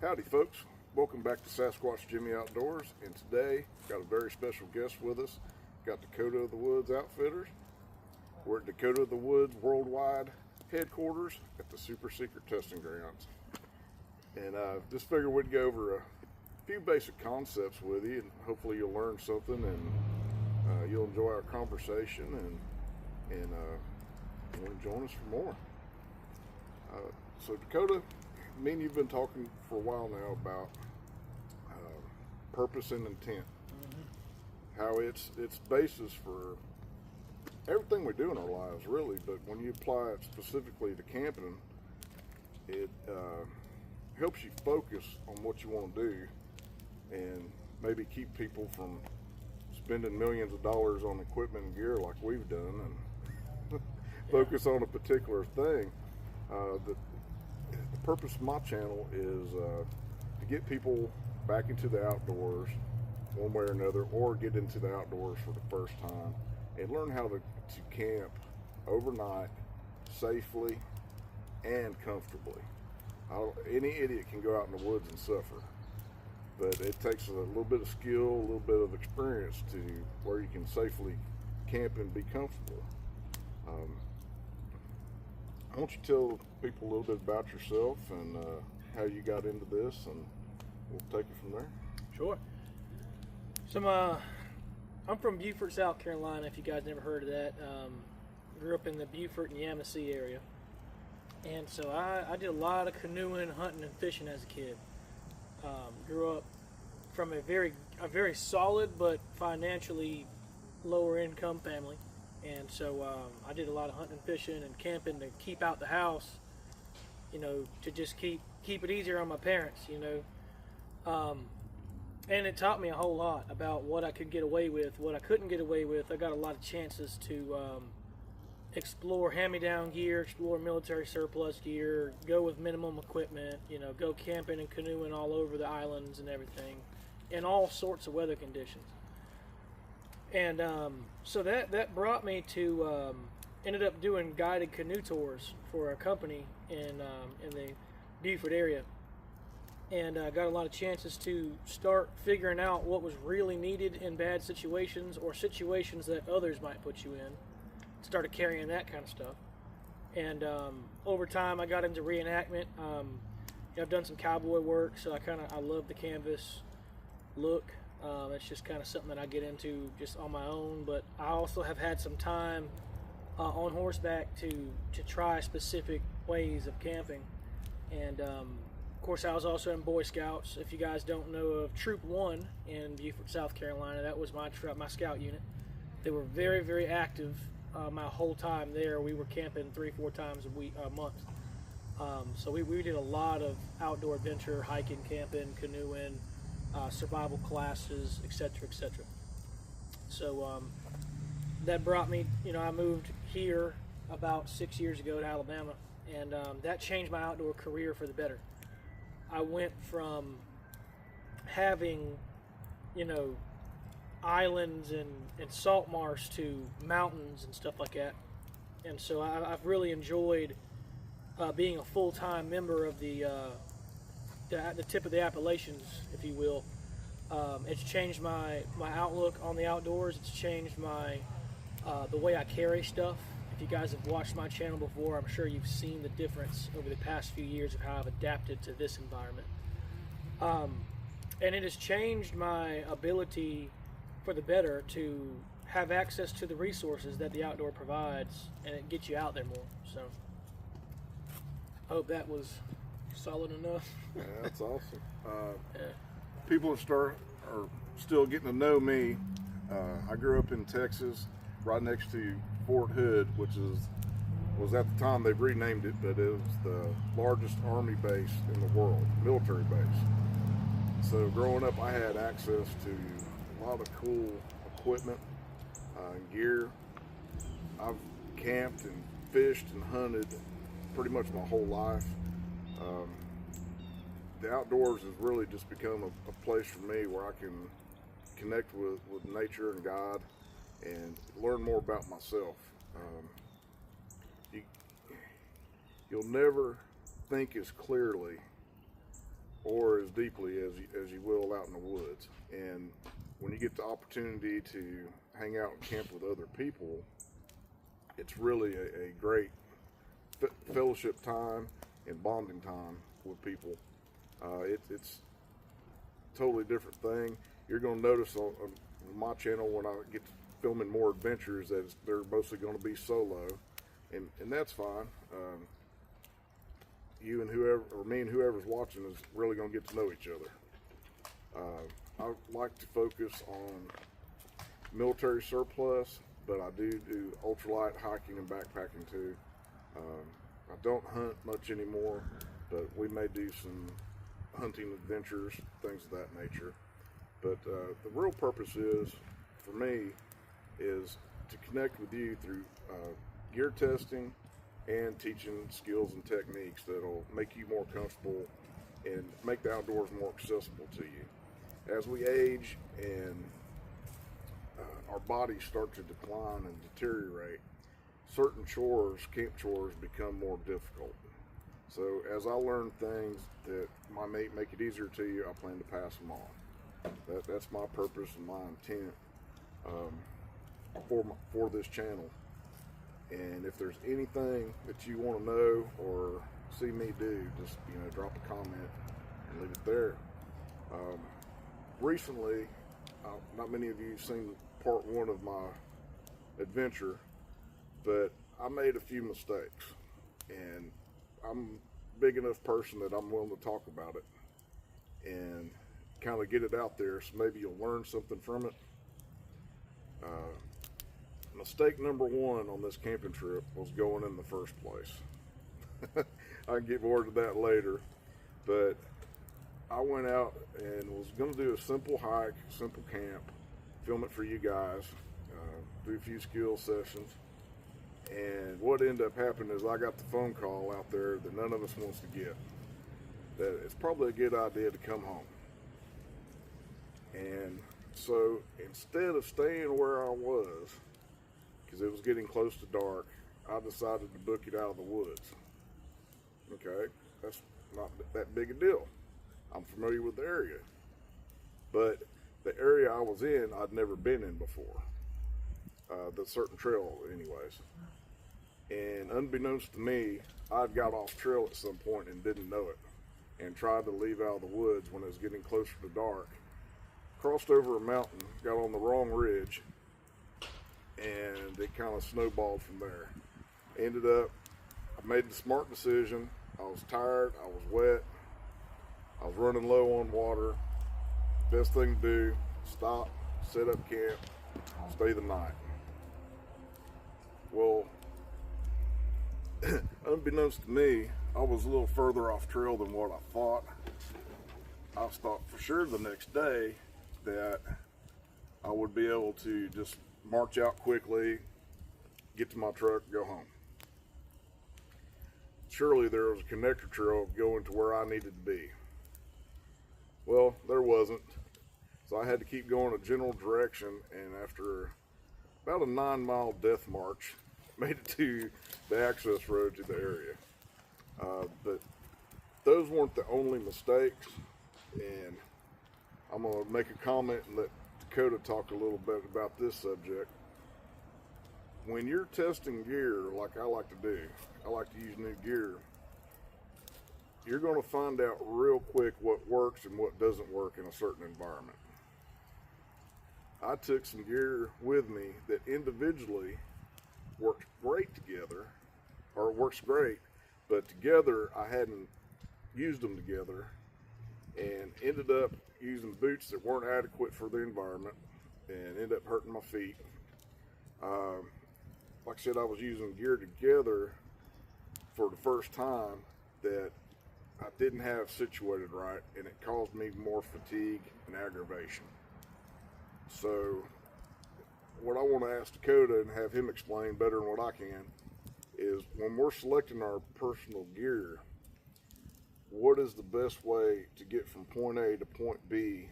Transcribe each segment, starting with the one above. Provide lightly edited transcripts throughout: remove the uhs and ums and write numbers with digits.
Howdy folks, welcome back to Sasquatch Jimmy Outdoors, and today got a very special guest with us. Got Dakota of the Woods Outfitters. We're at Dakota of the Woods Worldwide headquarters at the Super Secret Testing Grounds. And just figured we'd go over a few basic concepts with you, and hopefully you'll learn something and you'll enjoy our conversation and want to join us for more. So Dakota, me and you've been talking for a while now about purpose and intent. How it's basis for everything we do in our lives, really. But when you apply it specifically to camping, it helps you focus on what you want to do, and maybe keep people from spending millions of dollars on equipment and gear like we've done, and focus on a particular thing. The purpose of my channel is to get people back into the outdoors one way or another, or get into the outdoors for the first time and learn how to camp overnight safely and comfortably. Any idiot can go out in the woods and suffer, but it takes a little bit of skill, a little bit of experience to where you can safely camp and be comfortable. Why don't you tell people a little bit about yourself and how you got into this, and we'll take it from there. Sure. So I'm from Beaufort, South Carolina, if you guys never heard of that. Grew up in the Beaufort and Yamasee area. And so I did a lot of canoeing, hunting, and fishing as a kid. Grew up from a very solid but financially lower income family. And so I did a lot of hunting and fishing and camping to keep out the house, to just keep it easier on my parents, and it taught me a whole lot about what I could get away with, what I couldn't get away with. I got a lot of chances to explore hand-me-down gear, explore military surplus gear, go with minimum equipment, go camping and canoeing all over the islands and everything, in all sorts of weather conditions. And so that brought me to ended up doing guided canoe tours for a company in the Beaufort area, and got a lot of chances to start figuring out what was really needed in bad situations or situations that others might put you in. Started carrying that kind of stuff, and over time I got into reenactment. I've done some cowboy work, so I love the canvas look. It's just kind of something that I get into just on my own, but I also have had some time on horseback to try specific ways of camping. And of course I was also in Boy Scouts. If you guys don't know of Troop 1 in Beaufort, South Carolina, that was my scout unit. They were very, very active my whole time there. We were camping 3-4 times a month. So we did a lot of outdoor adventure, hiking, camping, canoeing, survival classes, etc., etc. So that brought me, I moved here about 6 years ago to Alabama, and that changed my outdoor career for the better. I went from having, islands and salt marsh to mountains and stuff like that. And so I've really enjoyed being a full-time member of the tip of the Appalachians, if you will. It's changed my outlook on the outdoors. It's changed the way I carry stuff. If you guys have watched my channel before, I'm sure you've seen the difference over the past few years of how I've adapted to this environment. And it has changed my ability for the better to have access to the resources that the outdoor provides, and it gets you out there more. So I hope that was solid enough. Yeah, that's awesome. People are still getting to know me. I grew up in Texas, right next to Fort Hood, which was at the time they've renamed it, but it was the largest Army base in the world, military base. So growing up, I had access to a lot of cool equipment and gear. I've camped and fished and hunted pretty much my whole life. The outdoors has really just become a place for me where I can connect with nature and God and learn more about myself. You'll never think as clearly or as deeply as you will out in the woods. And when you get the opportunity to hang out and camp with other people, it's really a great fellowship time and bonding time with people. It's a totally different thing. You're going to notice on my channel when I get to filming more adventures that they're mostly going to be solo, and that's fine. You and whoever, or me and whoever's watching, is really going to get to know each other. I like to focus on military surplus, but I do ultralight hiking and backpacking too. I don't hunt much anymore, but we may do some hunting adventures, things of that nature. But the real purpose is, for me, is to connect with you through gear testing and teaching skills and techniques that'll make you more comfortable and make the outdoors more accessible to you. As we age and our bodies start to decline and deteriorate, certain chores, camp chores, become more difficult. So as I learn things that might make it easier to you, I plan to pass them on. That's my purpose and my intent for this channel. And if there's anything that you want to know or see me do, just drop a comment and leave it there. Recently, not many of you have seen part one of my adventure, but I made a few mistakes, and I'm a big enough person that I'm willing to talk about it and kind of get it out there, so maybe you'll learn something from it. Mistake number one on this camping trip was going in the first place. I can get more to that later, but I went out and was going to do a simple hike, simple camp, film it for you guys, do a few skill sessions. And what ended up happening is I got the phone call out there that none of us wants to get, that it's probably a good idea to come home. And so instead of staying where I was, because it was getting close to dark, I decided to book it out of the woods. Okay, that's not that big a deal. I'm familiar with the area. But the area I was in, I'd never been in before. The certain trail anyways. And unbeknownst to me, I'd got off trail at some point and didn't know it, and tried to leave out of the woods when it was getting closer to dark. Crossed over a mountain, got on the wrong ridge, and it kind of snowballed from there. Ended up, I made the smart decision. I was tired, I was wet, I was running low on water. Best thing to do, stop, set up camp, stay the night. Well, unbeknownst to me, I was a little further off trail than what I thought. I thought for sure the next day that I would be able to just march out quickly, get to my truck, go home. Surely there was a connector trail going to where I needed to be. Well, there wasn't. So I had to keep going a general direction, and after about a 9-mile death march, made it to the access road to the area. But those weren't the only mistakes, and I'm going to make a comment and let Dakota talk a little bit about this subject. When you're testing gear, like I like to do, I like to use new gear, you're going to find out real quick what works and what doesn't work in a certain environment. I took some gear with me that individually worked great together, or works great, but together I hadn't used them together, and ended up using boots that weren't adequate for the environment and ended up hurting my feet. Like I said, I was using gear together for the first time that I didn't have situated right, and it caused me more fatigue and aggravation. So what I want to ask Dakota and have him explain better than what I can is, when we're selecting our personal gear, what is the best way to get from point A to point B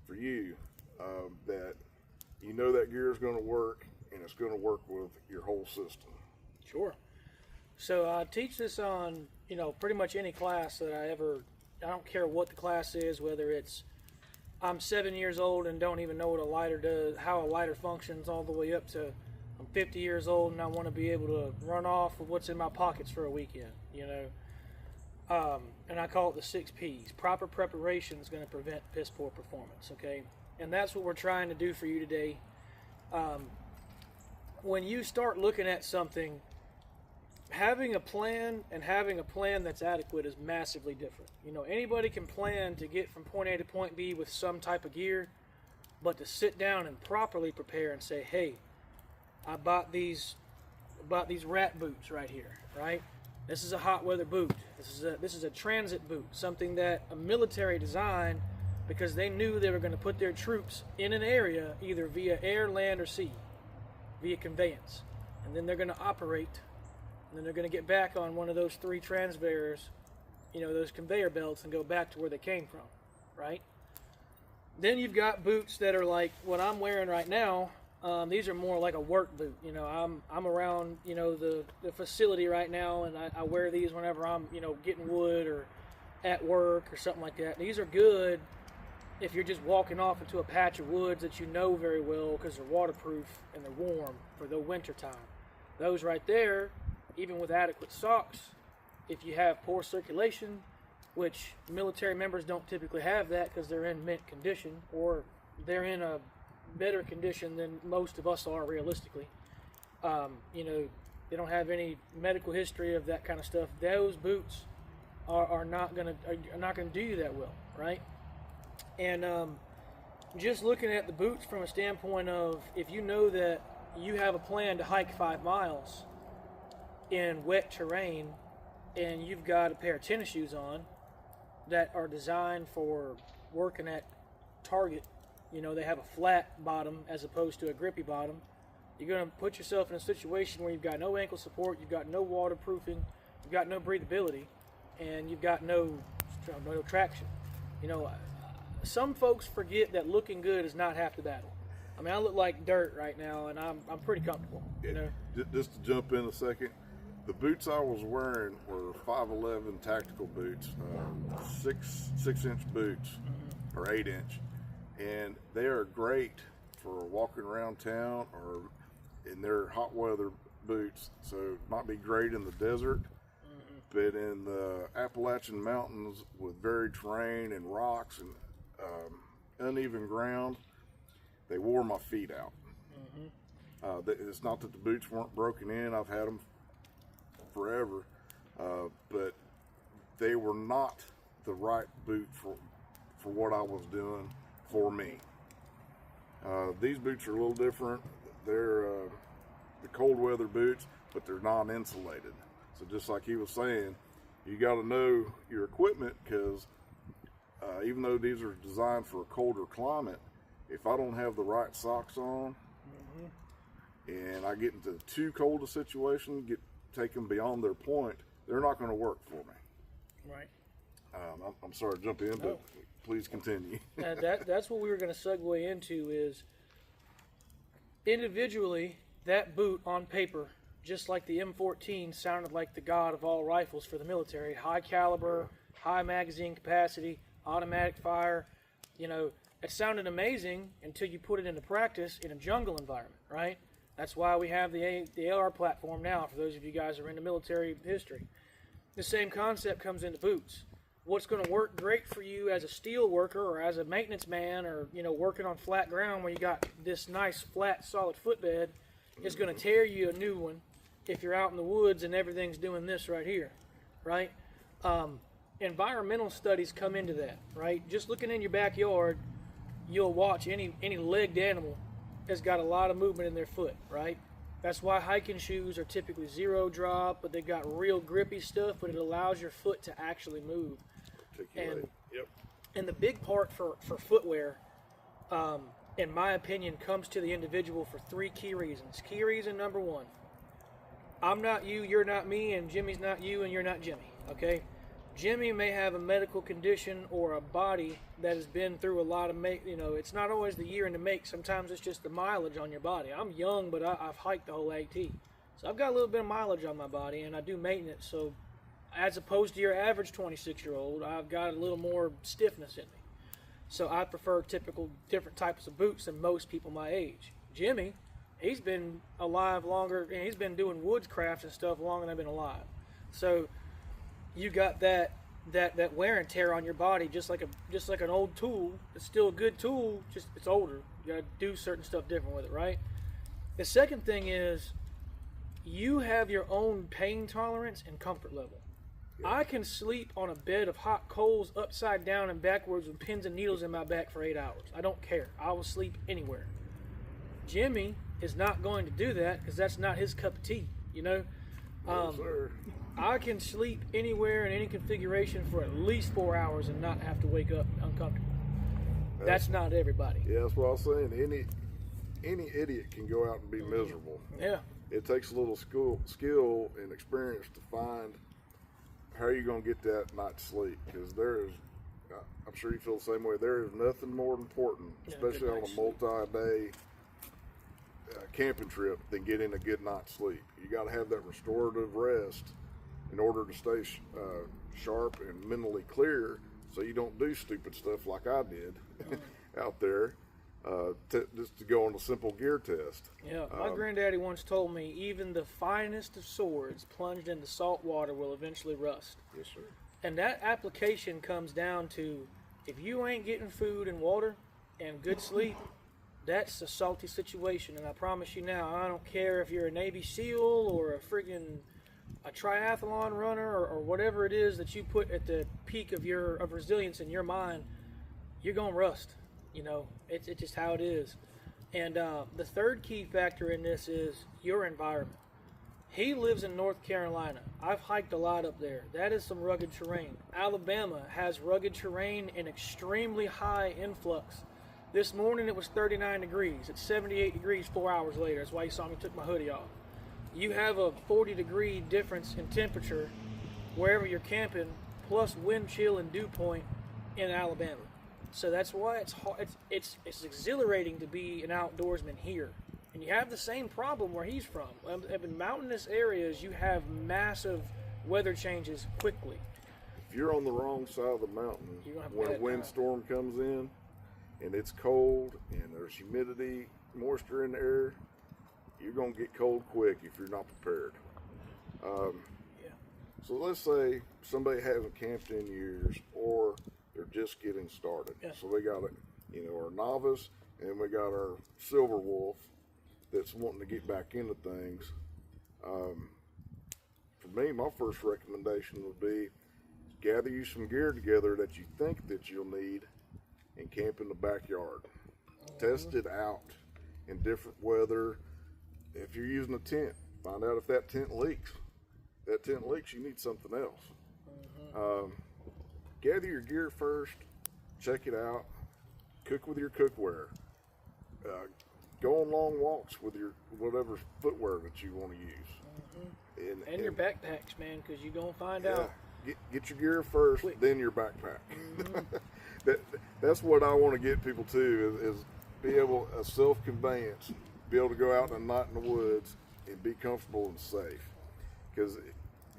for you, that you know that gear is going to work and it's going to work with your whole system? Sure. So I teach this on, pretty much any class that I ever I don't care what the class is, whether it's I'm 7 years old and don't even know what a lighter does, how a lighter functions, all the way up to I'm 50 years old and I want to be able to run off with what's in my pockets for a weekend, you know. And I call it the 6 P's. Proper preparation is going to prevent piss poor performance, okay? And that's what we're trying to do for you today. When you start looking at something, having a plan and having a plan that's adequate is massively different. You know, anybody can plan to get from point A to point B with some type of gear, but to sit down and properly prepare and say, hey, I bought these rat boots right here, right? This is a hot weather boot. This is a transit boot, something that a military designed because they knew they were going to put their troops in an area either via air, land, or sea, via conveyance. And then they're going to operate, and then they're going to get back on one of those 3 transverse, you know, those conveyor belts and go back to where they came from, right? Then you've got boots that are like what I'm wearing right now. These are more like a work boot. You know, I'm around, you know, the facility right now, and I wear these whenever I'm, you know, getting wood or at work or something like that. These are good if you're just walking off into a patch of woods that you know very well because they're waterproof and they're warm for the winter time. Those right there, even with adequate socks, if you have poor circulation, which military members don't typically have that because they're in mint condition or they're in a better condition than most of us are realistically. You know, they don't have any medical history of that kind of stuff. Those boots are not gonna do you that well, right? And just looking at the boots from a standpoint of if you know that you have a plan to hike 5 miles in wet terrain and you've got a pair of tennis shoes on that are designed for working at target, you know, they have a flat bottom as opposed to a grippy bottom, you're going to put yourself in a situation where you've got no ankle support, you've got no waterproofing, you've got no breathability, and you've got no traction. You know, some folks forget that looking good is not half the battle. I mean, I look like dirt right now, and I'm pretty comfortable, you know. Just to jump in a second, the boots I was wearing were 5'11" tactical boots, 6-inch boots, or 8-inch. And they are great for walking around town or in their hot weather boots. So it might be great in the desert, but in the Appalachian Mountains with varied terrain and rocks and uneven ground, they wore my feet out. It's not that the boots weren't broken in. I've had them forever, but they were not the right boot for what I was doing for me. These boots are a little different. They're the cold weather boots, but they're non-insulated. So just like he was saying, you got to know your equipment because even though these are designed for a colder climate, if I don't have the right socks on and I get into too cold a situation, take them beyond their point, they're not going to work for me. Right. I'm sorry to jump in, but please continue. That's what we were going to segue into is individually, that boot on paper, just like the M14, sounded like the god of all rifles for the military. High caliber, high magazine capacity, automatic fire. You know, it sounded amazing until you put it into practice in a jungle environment, right? That's why we have the AR platform now, for those of you guys who are into military history. The same concept comes into boots. What's going to work great for you as a steel worker or as a maintenance man or, you know, working on flat ground where you got this nice flat solid footbed is going to tear you a new one if you're out in the woods and everything's doing this right here, right? Environmental studies come into that, right? Just looking in your backyard, you'll watch any legged animal has got a lot of movement in their foot, right? That's why hiking shoes are typically 0 drop, but they've got real grippy stuff, but it allows your foot to actually move. And the big part for footwear, in my opinion, comes to the individual for 3 key reasons. Key reason number 1, I'm not you, you're not me, and Jimmy's not you, and you're not Jimmy, okay? Jimmy may have a medical condition or a body that has been through a lot of it's not always the year and the make. Sometimes it's just the mileage on your body. I'm young, but I've hiked the whole AT. So I've got a little bit of mileage on my body, and I do maintenance, so as opposed to your average 26-year-old, I've got a little more stiffness in me. So I prefer typical different types of boots than most people my age. Jimmy, he's been alive longer, and he's been doing woodscrafts and stuff longer than I've been alive. So you got that wear and tear on your body, just like an old tool. It's still a good tool, just it's older. You got to do certain stuff different with it, right? The second thing is you have your own pain tolerance and comfort level. Yeah. I can sleep on a bed of hot coals upside down and backwards with pins and needles in my back for 8 hours. I don't care. I will sleep anywhere. Jimmy is not going to do that because that's not his cup of tea, you know? Yes, sir. I can sleep anywhere in any configuration for at least 4 hours and not have to wake up uncomfortable. That's not everybody. Yeah, that's what I was saying. Any idiot can go out and be miserable. Yeah. It takes a little skill and experience to find how you're going to get that night's sleep, because I'm sure you feel the same way, there is nothing more important, especially on a multi-day camping trip, than getting a good night's sleep. You got to have that restorative rest in order to stay sharp and mentally clear, so you don't do stupid stuff like I did out there, just to go on a simple gear test. Yeah, my granddaddy once told me even the finest of swords plunged into salt water will eventually rust. Yes, sir. And that application comes down to, if you ain't getting food and water and good sleep, that's a salty situation. And I promise you now, I don't care if you're a Navy SEAL or a triathlon runner or whatever it is that you put at the peak of resilience in your mind, you're gonna rust. You know, it's just how it is. And the third key factor in this is your environment. He lives in North Carolina. I've hiked a lot up there. That is some rugged terrain. Alabama has rugged terrain and extremely high influx. This morning it was 39 degrees. It's 78 degrees 4 hours later. That's why you saw me took my hoodie off. You have a 40-degree difference in temperature wherever you're camping, plus wind chill and dew point in Alabama. So that's why it's hard. It's exhilarating to be an outdoorsman here. And you have the same problem where he's from. In mountainous areas, you have massive weather changes quickly. If you're on the wrong side of the mountain when a windstorm comes in and it's cold and there's humidity, moisture in the air, you're going to get cold quick if you're not prepared. So let's say somebody hasn't camped in years, or they're just getting started. Yeah. So we got our novice, and we got our silver wolf that's wanting to get back into things. For me, my first recommendation would be gather you some gear together that you think that you'll need and camp in the backyard. Test it out in different weather. If you're using a tent, find out if that tent leaks. If that tent leaks, you need something else. Gather your gear first, check it out, cook with your cookware, go on long walks with your whatever footwear that you want to use. And your backpacks, man, because you're going to find out. Get your gear first, then your backpack. That's what I want to get people to, is be able, a self-conveyance, be able to go out in the night in the woods and be comfortable and safe. Because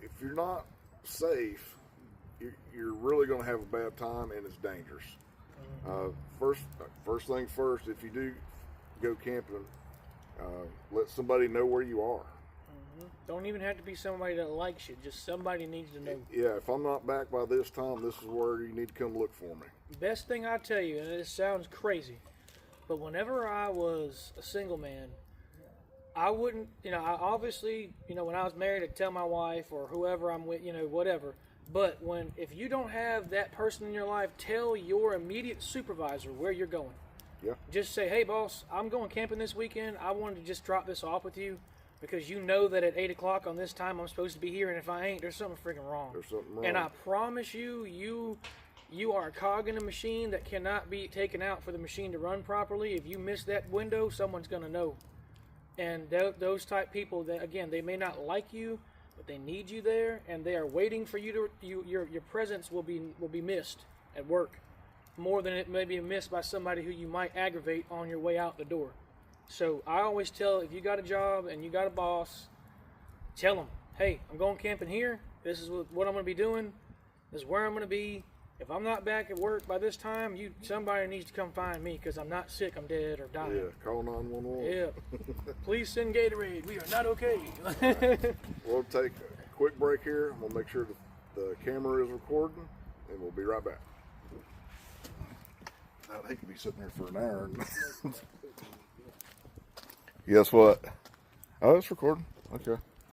if you're not safe, you're really going to have a bad time, and it's dangerous. First thing first, if you do go camping, let somebody know where you are. Don't even have to be somebody that likes you. Just somebody needs to know. Yeah, if I'm not back by this time, this is where you need to come look for me. Best thing I tell you, and it sounds crazy, but whenever I was a single man, I wouldn't, I obviously, when I was married, I'd tell my wife or whoever I'm with, whatever. But if you don't have that person in your life, tell your immediate supervisor where you're going. Yeah. Just say, hey, boss, I'm going camping this weekend. I wanted to just drop this off with you because you know that at 8 o'clock on this time I'm supposed to be here, and if I ain't, there's something freaking wrong. There's something wrong. And I promise you, you are a cog in a machine that cannot be taken out for the machine to run properly. If you miss that window, someone's going to know. And those type people, that again, they may not like you, but they need you there, and they are waiting for you to. Your presence will be missed at work more than it may be missed by somebody who you might aggravate on your way out the door. So I always tell, if you got a job and you got a boss, tell them, hey, I'm going camping here. This is what I'm going to be doing. This is where I'm going to be. If I'm not back at work by this time, somebody needs to come find me because I'm not sick. I'm dead or dying. Yeah, call 911. Yeah. Please send Gatorade. We are not okay. We'll take a quick break here. We'll make sure that the camera is recording, and we'll be right back. Now, they could be sitting there for an hour. Guess what? Oh, it's recording. Okay.